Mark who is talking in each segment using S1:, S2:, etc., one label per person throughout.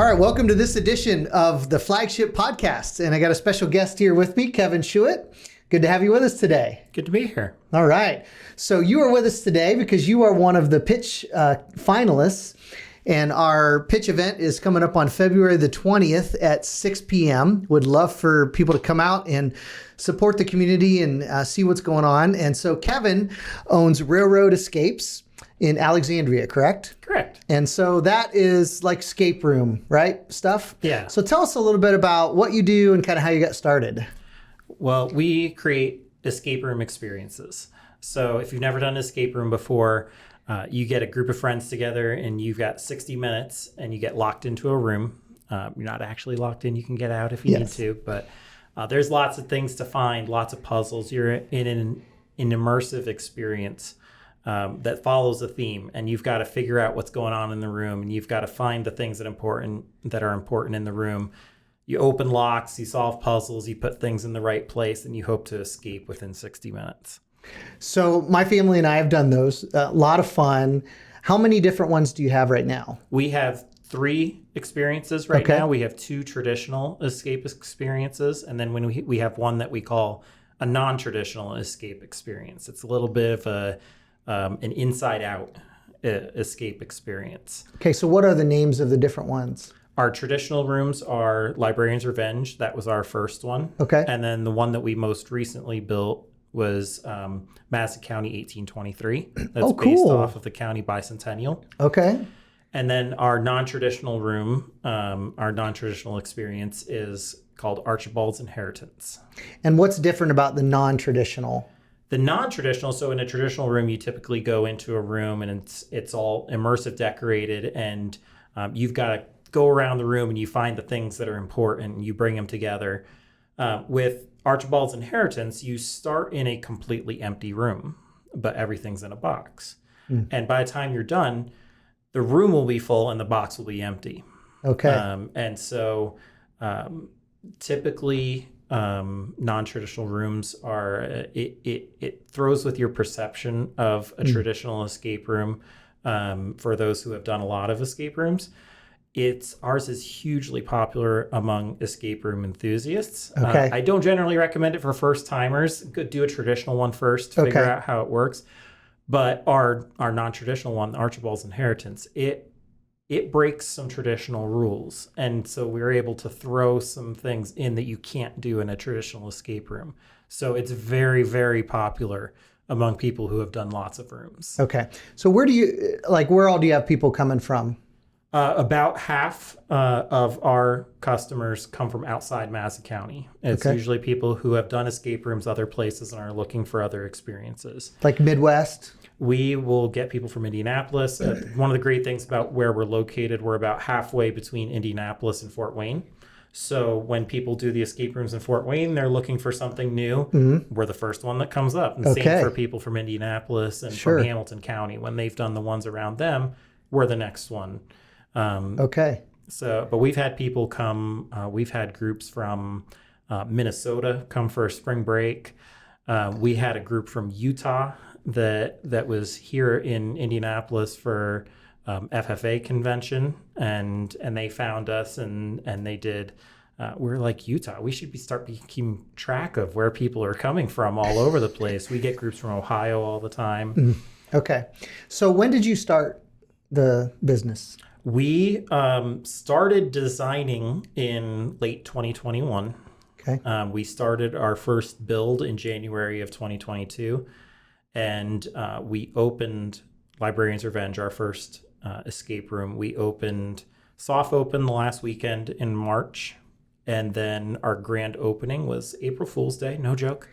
S1: right, welcome to this edition of the Flagship podcast. And I got a special guest here with me, Kevin Schuit. Good to have you with us today.
S2: Good to be here.
S1: All right. So you are with us today because you are one of the pitch finalists. And our pitch event is coming up on February the 20th at 6 p.m. Would love for people to come out and support the community and see what's going on. And so Kevin owns Railroad Escapes in Alexandria, correct?
S2: Correct.
S1: And so that is like escape room, right? Stuff?
S2: Yeah.
S1: So tell us a little bit about what you do and kind of how you got started.
S2: Well, we create escape room experiences. So if you've never done an escape room before, you get a group of friends together and you've got 60 minutes and you get locked into a room. You're not actually locked in. You can get out if you need to, but there's lots of things to find, lots of puzzles. You're in an immersive experience that follows a theme, and you've got to figure out what's going on in the room, and you've got to find the things that are important in the room. You open locks, you solve puzzles, you put things in the right place, and you hope to escape within 60 minutes.
S1: So my family and I have done those. A lot of fun. How many different ones do you have right now?
S2: We have 3 experiences right now. We have 2 traditional escape experiences, and then when we have one that we call a non-traditional escape experience. It's a little bit of an inside-out escape experience.
S1: Okay, so what are the names of the different ones?
S2: Our traditional rooms are Librarian's Revenge. That was our first one.
S1: Okay.
S2: And then the one that we most recently built was Madison County 1823. That's based off of the county bicentennial.
S1: Okay.
S2: And then our non-traditional room, our non-traditional experience is called Archibald's Inheritance.
S1: And what's different about the non-traditional?
S2: The non-traditional, so in a traditional room, you typically go into a room and it's all immersive decorated, and you've got to go around the room and you find the things that are important and you bring them together. With Archibald's Inheritance, you start in a completely empty room, but everything's in a box. And by the time you're done, the room will be full and the box will be empty.
S1: Okay.
S2: And so typically non-traditional rooms are it throws with your perception of a traditional escape room. For those who have done a lot of escape rooms, ours is hugely popular among escape room enthusiasts.
S1: Okay.
S2: I don't generally recommend it for first timers. Do a traditional one first to figure out how it works. But our non-traditional one, Archibald's Inheritance, it breaks some traditional rules. And so we're able to throw some things in that you can't do in a traditional escape room. So it's very, very popular among people who have done lots of rooms.
S1: Okay. So where all do you have people coming from?
S2: About half of our customers come from outside Madison County. It's usually people who have done escape rooms other places and are looking for other experiences.
S1: Like Midwest?
S2: We will get people from Indianapolis. One of the great things about where we're located, we're about halfway between Indianapolis and Fort Wayne. So when people do the escape rooms in Fort Wayne, they're looking for something new. We're the first one that comes up. And same for people from Indianapolis and from Hamilton County. When they've done the ones around them, we're the next one. But we've had people come. We've had groups from Minnesota come for a spring break. We had a group from Utah that was here in Indianapolis for FFA convention, and they found us and they did. We're like, Utah, we should start keeping track of where people are coming from all over the place. We get groups from Ohio all the time.
S1: Okay. So when did you start the business?
S2: We started designing in late 2021.
S1: Okay.
S2: We started our first build in January of 2022, and we opened Librarian's Revenge, our first escape room. We soft opened the last weekend in March, and then our grand opening was April Fool's Day, no joke,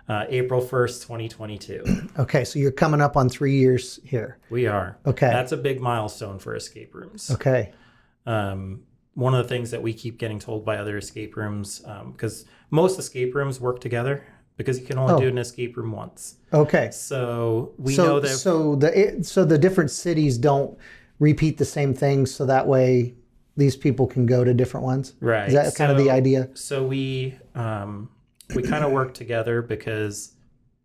S2: April 1st, 2022.
S1: Okay, so you're coming up on 3 years here.
S2: We are.
S1: Okay.
S2: That's a big milestone for escape rooms.
S1: Okay.
S2: One of the things that we keep getting told by other escape rooms, because most escape rooms work together because you can only do an escape room once.
S1: Okay.
S2: So we know that.
S1: So the different cities don't repeat the same things, so that way these people can go to different ones.
S2: Right.
S1: Is that kind of the idea?
S2: So we kind of work together because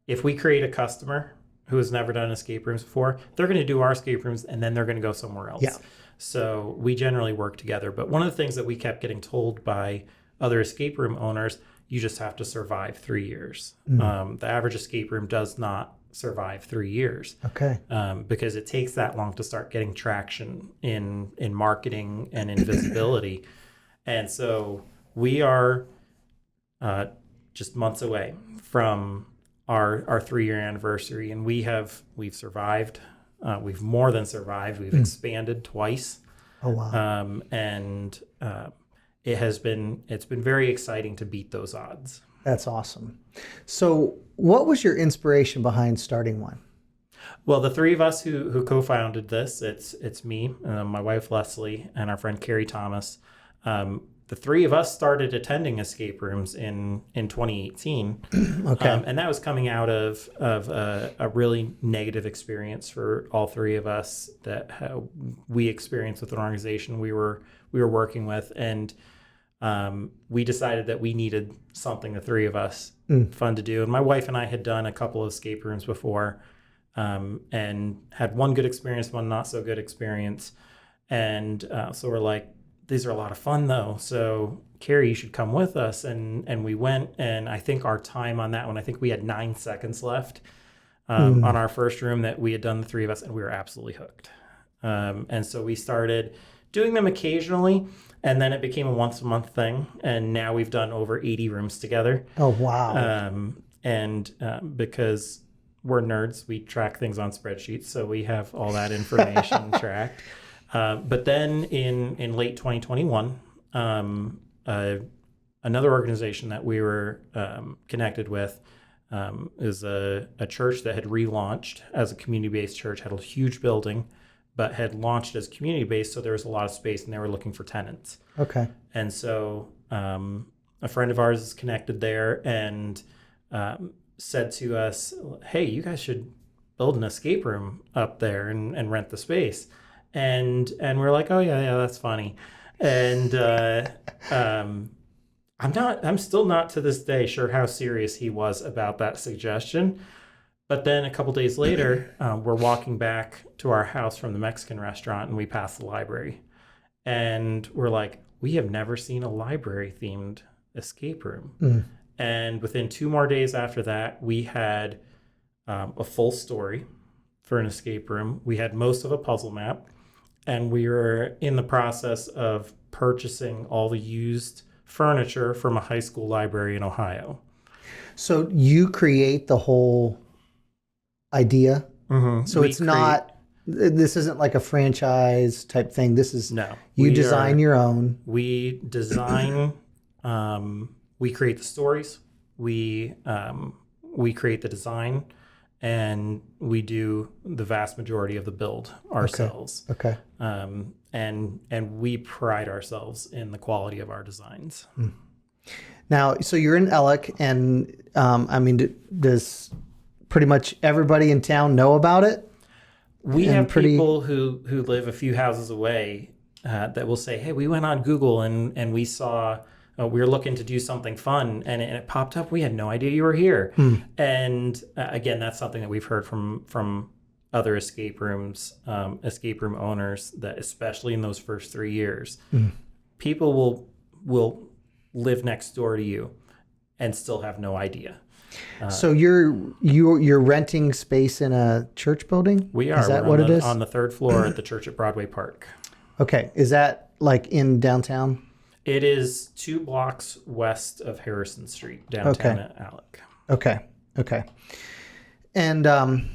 S2: if we create a customer who has never done escape rooms before, they're going to do our escape rooms and then they're going to go somewhere else.
S1: Yeah.
S2: So we generally work together. But one of the things that we kept getting told by other escape room owners, you just have to survive 3 years. The average escape room does not survive 3 years.
S1: Okay.
S2: Because it takes that long to start getting traction in marketing and in visibility. And so we are just months away from our 3-year anniversary, and we've survived. We've more than survived. We've expanded twice.
S1: Oh wow.
S2: It's been very exciting to beat those odds.
S1: That's awesome. So what was your inspiration behind starting one?
S2: Well, the three of us who co-founded this, it's me, my wife Leslie, and our friend Carrie Thomas. The three of us started attending escape rooms in 2018.
S1: Okay.
S2: And that was coming out of a really negative experience for all three of us that we experienced with an organization we were working with. And we decided that we needed something, the three of us, fun to do. And my wife and I had done a couple of escape rooms before, and had one good experience, one not so good experience. And so we're like, these are a lot of fun though. So Carrie, you should come with us. And we went, and I think our time on that one, I think we had 9 seconds left on our first room that we had done, the three of us, and we were absolutely hooked. And so we started doing them occasionally, and then it became a once a month thing. And now we've done over 80 rooms together.
S1: Oh, wow.
S2: Because we're nerds, we track things on spreadsheets. So we have all that information tracked. But then in late 2021, another organization that we were connected with is a church that had relaunched as a community-based church, had a huge building, but had launched as community-based, so there was a lot of space, and they were looking for tenants.
S1: Okay.
S2: And so a friend of ours is connected there and said to us, hey, you guys should build an escape room up there and rent the space. And we're like, oh yeah, that's funny. And I'm still not to this day sure how serious he was about that suggestion. But then a couple days later, we're walking back to our house from the Mexican restaurant, and we pass the library. And we're like, we have never seen a library-themed escape room. And within 2 more days after that, we had a full story for an escape room. We had most of a puzzle map, and we were in the process of purchasing all the used furniture from a high school library in Ohio.
S1: So you create the whole idea?
S2: Mm-hmm.
S1: So this isn't like a franchise type thing. This is,
S2: no,
S1: you design your own.
S2: We design, we create the stories, we create the design, and we do the vast majority of the build ourselves.
S1: Okay.
S2: And we pride ourselves in the quality of our designs.
S1: Now, so you're in Ellick, and does pretty much everybody in town know about it?
S2: We have people who live a few houses away that will say, hey, we went on Google and we saw, we were looking to do something fun, and it popped up. We had no idea you were here. And again, that's something that we've heard from other escape rooms, escape room owners, that especially in those first 3 years, people will live next door to you and still have no idea.
S1: So you're renting space in a church building?
S2: We are.
S1: Is that what it is?
S2: On the 3rd floor at the church at Broadway Park. Okay.
S1: Is that like in downtown?
S2: It is 2 blocks west of Harrison Street, downtown at Alec.
S1: Okay. And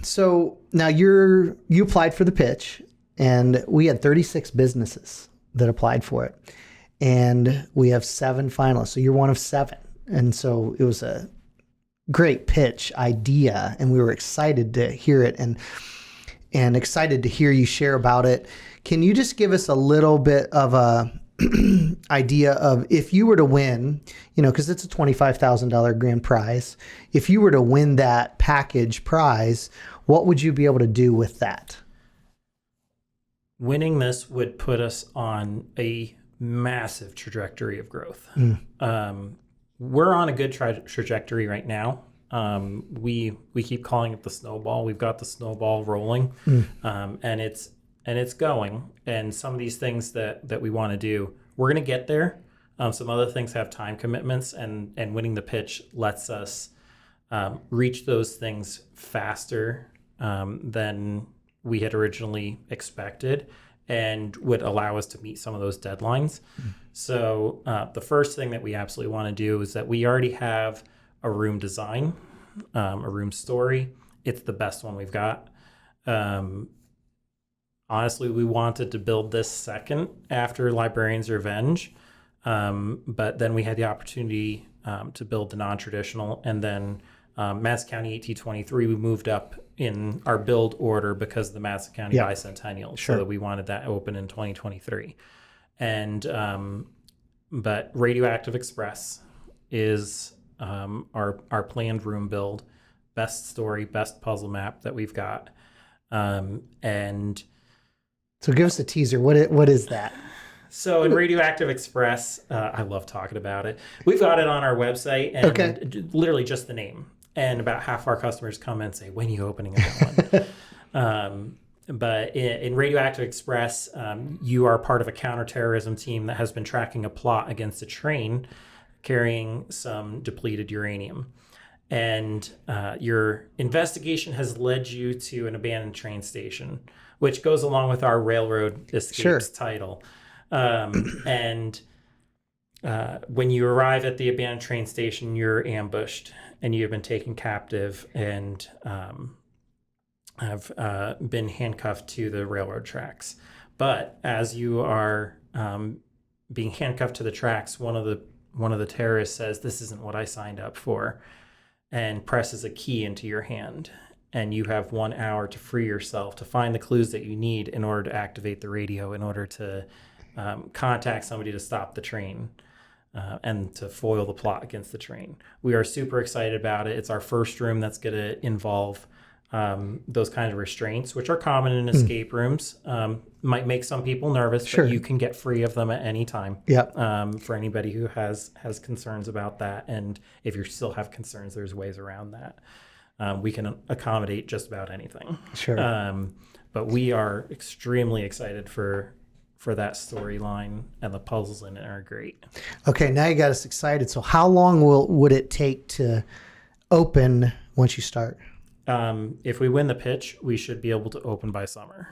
S1: so now you applied for the pitch, and we had 36 businesses that applied for it, and we have 7 finalists. So you're one of 7, and so it was a great pitch idea, and we were excited to hear it and excited to hear you share about it. Can you just give us a little bit of a idea of, if you were to win, because it's a $25,000 grand prize, if you were to win that package prize, what would you be able to do with that?
S2: Winning this would put us on a massive trajectory of growth. We're on a good trajectory right now. We keep calling it the snowball. We've got the snowball rolling, and and it's going. And some of these things that we want to do, we're going to get there. Some other things have time commitments, and winning the pitch lets us reach those things faster than we had originally expected, and would allow us to meet some of those deadlines. So the first thing that we absolutely want to do is that we already have a room design, a room story. It's the best one we've got. Honestly, we wanted to build this second after Librarian's Revenge, but then we had the opportunity to build the non-traditional, and then Madison County 1823, we moved up in our build order because of the Madison County Bicentennial, so that we wanted that open in 2023. And but Radioactive Express is our planned room build, best story, best puzzle map that we've got. And
S1: so give us a teaser. What is that?
S2: So in Radioactive Express, I love talking about it. We've got it on our website, and literally just the name. And about half our customers come and say, when are you opening that one? But in Radioactive Express, you are part of a counterterrorism team that has been tracking a plot against a train carrying some depleted uranium. And your investigation has led you to an abandoned train station, which goes along with our Railroad Escapes title. And when you arrive at the abandoned train station, you're ambushed and you have been taken captive and have been handcuffed to the railroad tracks. But as you are being handcuffed to the tracks, one of the terrorists says, "This isn't what I signed up for," and presses a key into your hand. And you have 1 hour to free yourself, to find the clues that you need in order to activate the radio, in order to contact somebody to stop the train and to foil the plot against the train. We are super excited about it. It's our first room that's going to involve those kinds of restraints, which are common in escape rooms. Might make some people nervous, but you can get free of them at any time. For anybody who has concerns about that. And if you still have concerns, there's ways around that. We can accommodate just about anything. But we are extremely excited for that storyline, and the puzzles in it are great.
S1: Okay, now you got us excited. So how long would it take to open once you start?
S2: If we win the pitch, we should be able to open by summer.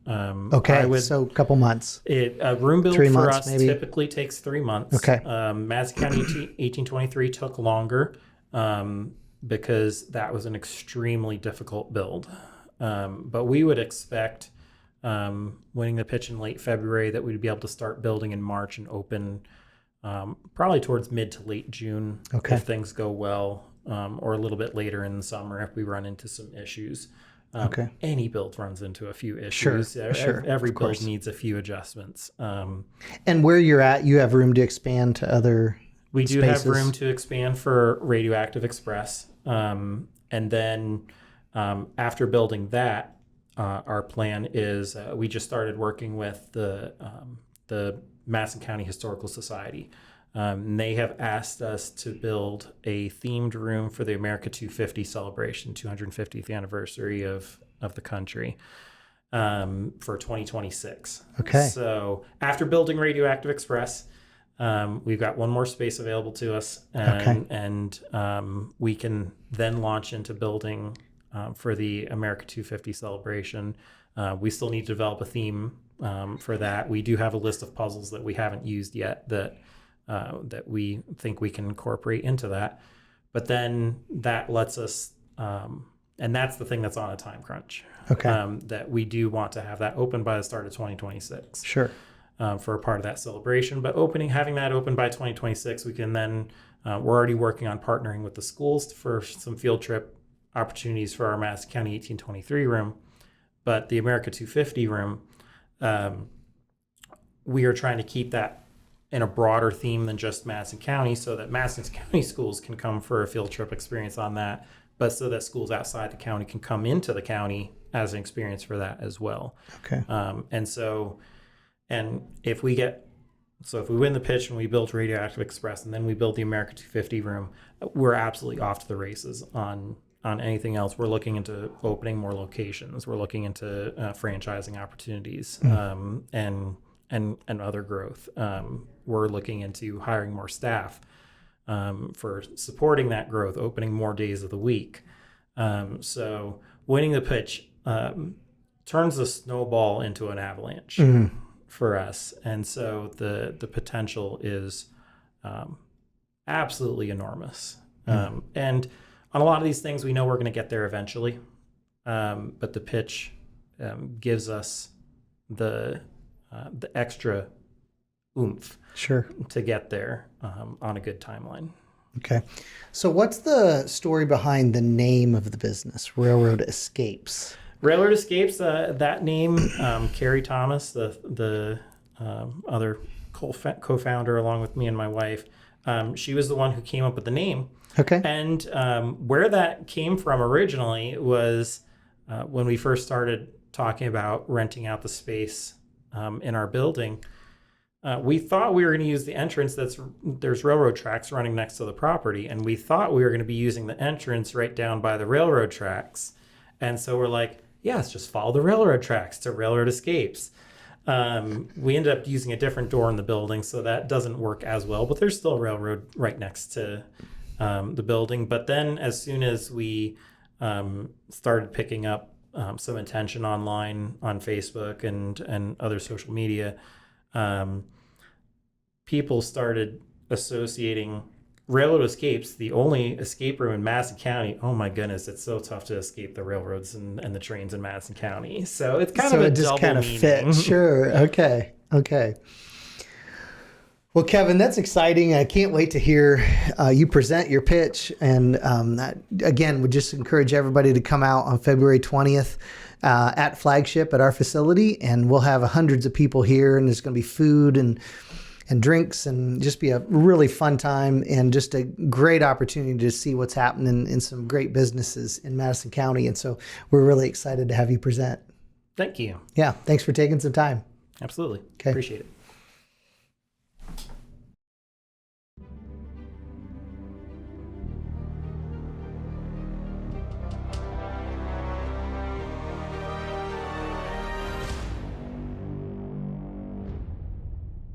S1: So a couple months.
S2: A room build
S1: 3
S2: for
S1: months,
S2: us
S1: maybe?
S2: Typically takes 3 months. Madison County 1823 took longer because that was an extremely difficult build. But we would expect, winning the pitch in late February, that we'd be able to start building in March and open probably towards mid to late June if things go well, or a little bit later in the summer if we run into some issues. Any build runs into a few issues. Every build needs a few adjustments.
S1: And where you're at, you have room to expand to other
S2: We do
S1: spaces.
S2: have room to expand for Radioactive Express. And then after building that, our plan is we just started working with the Madison County Historical Society. And they have asked us to build a themed room for the America 250 celebration, 250th anniversary of the country, for 2026. So after building Radioactive Express, we've got one more space available to us, and we can then launch into building for the America 250 celebration. We still need to develop a theme for that. We do have a list of puzzles that we haven't used yet that we think we can incorporate into that. But then that lets us, and that's the thing that's on a time crunch. That we do want to have that open by the start of 2026. For a part of that celebration. But having that open by 2026, we can then, we're already working on partnering with the schools for some field trip opportunities for our Madison County 1823 room. But the America 250 room, we are trying to keep that in a broader theme than just Madison County, so that Madison County schools can come for a field trip experience on that, but so that schools outside the county can come into the county as an experience for that as well. And if we win the pitch and we build Radioactive Express and then we build the America 250 room, we're absolutely off to the races on on anything else, we're looking into opening more locations. We're looking into franchising opportunities and other growth. We're looking into hiring more staff for supporting that growth, opening more days of the week. So winning the pitch turns the snowball into an avalanche for us. And so the potential is absolutely enormous. And on a lot of these things, we know we're going to get there eventually. But the pitch gives us the extra oomph to get there on a good timeline.
S1: Okay. So what's the story behind the name of the business, Railroad Escapes?
S2: Railroad Escapes, that name, Carrie Thomas, the other co-founder along with me and my wife, she was the one who came up with the name.
S1: Okay.
S2: And where that came from originally was when we first started talking about renting out the space in our building. We thought we were going to use the entrance there's railroad tracks running next to the property, and we thought we were going to be using the entrance right down by the railroad tracks. And so we're like, yeah, let's just follow the railroad tracks to Railroad Escapes. We ended up using a different door in the building, so that doesn't work as well, but there's still a railroad right next to the building. But then as soon as we started picking up some attention online on Facebook and other social media, people started associating Railroad Escapes, the only escape room in Madison County. Oh my goodness, it's so tough to escape the railroads and the trains in Madison County. So it's kind of a double meaning.
S1: Fits. Sure. Okay. Well, Kevin, that's exciting. I can't wait to hear you present your pitch. And that, again, would just encourage everybody to come out on February 20th at Flagship at our facility. And we'll have hundreds of people here, and there's going to be food and drinks, and just be a really fun time and just a great opportunity to see what's happening in some great businesses in Madison County. And so we're really excited to have you present.
S2: Thank you.
S1: Yeah. Thanks for taking some time.
S2: Absolutely.
S1: Okay.
S2: Appreciate it.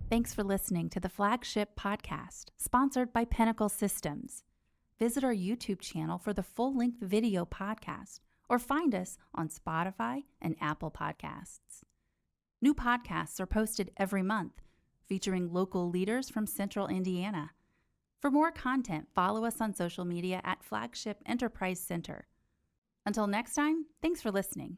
S3: Thanks for listening to the Flagship podcast, sponsored by Pinnacle Systems. Visit our YouTube channel for the full-length video podcast, or find us on Spotify and Apple Podcasts. New podcasts are posted every month, featuring local leaders from Central Indiana. For more content, follow us on social media at Flagship Enterprise Center. Until next time, thanks for listening.